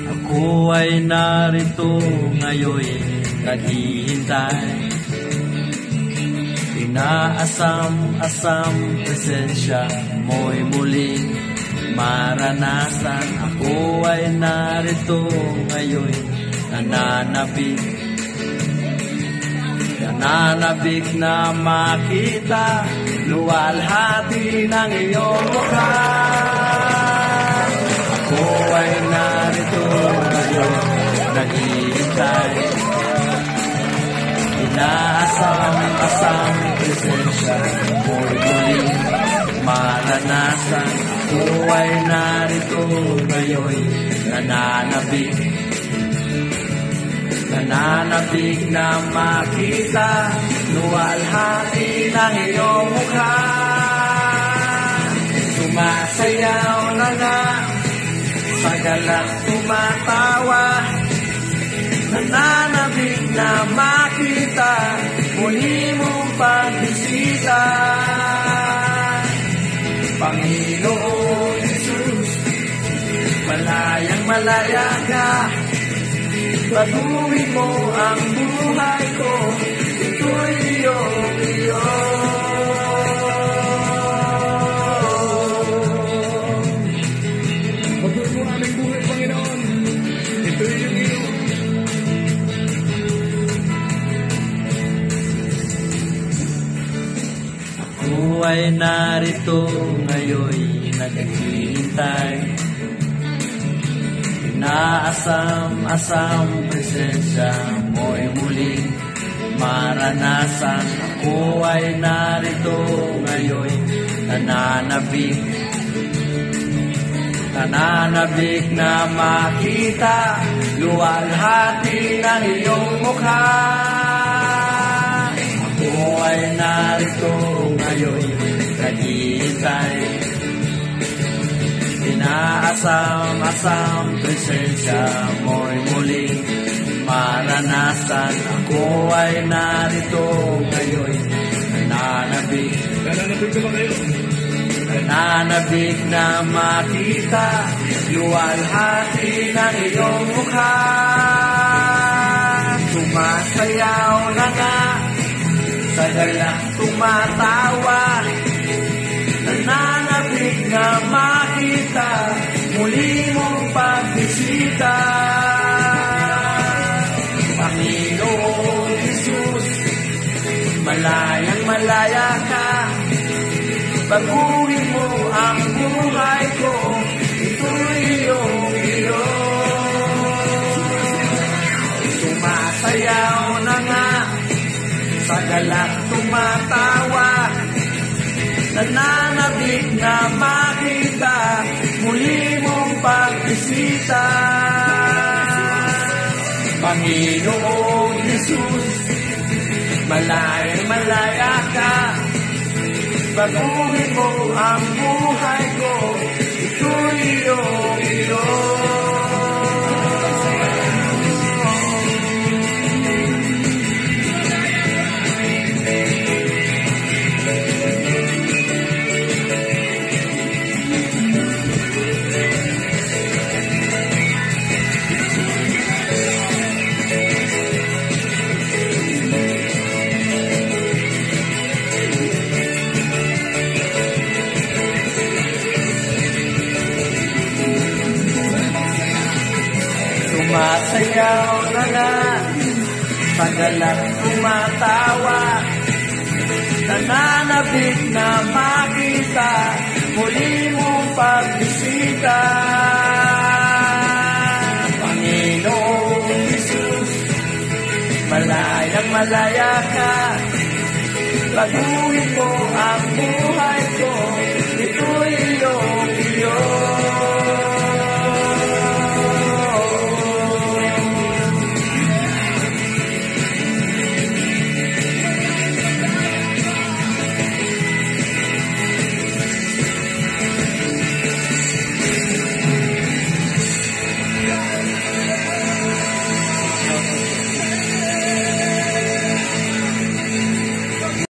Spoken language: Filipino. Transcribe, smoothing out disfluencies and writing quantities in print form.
Ako ay narito ngayon, naghihintay. Inaasam-asam presensya mo'y muling maranasan. Ako ay narito ngayon, nananabik. Nananabik na makita luwalhati ng iyong mukha. Ako ay narito ngayon, naghihintay. Inaasam-asam presensya mo'y muling maranasan. Ako ay narito ngayon, nananabik. Nananabik na makita luwalhati ng iyong mukha. Sumasayaw na nga, sa galak tumatawa. Nananabik na makita muli mong pagbisita. Panginoon Jesus, malayang malaya ka. Baguhin mo ang buhay ko, ito'y iyo. Baguhin mo aming buhay, Panginoon, ito'y iyo. Ako ay narito ngayon, naghihintay. Inaasam-asam presensya mo'y muling maranasan. Ako ay narito ngayon, nananabik. Nananabik na makita luwalhati ng iyong mukha. Ako ay narito ngayon, naghihintay. Inaasam-asam presensya mo'y muling maranasan. Ako ay narito ngayon, nananabik. Nananabik na ba kayo? Nananabik na makita luwalhati ng iyong mukha. Sumasayaw na nga, sa galak tumatawa. Nananabik na makita muli mong pagbisita. Panginoon Jesus, malayang malaya ka. Baguhin mo ang buhay ko, ito'y iyo. Sumasayaw na nga, sa galak tumatawa. Nananabik na makita muli mong pagbisita. Panginoon Jesus, malayang malaya ka. Baguhin mo ang buhay ko, ito'y iyo. Sumasayaw na nga, sa galak tumatawa. Nananabik na makita muli mong pagbisita. Panginoon Jesus, malayang malaya ka. Baguhin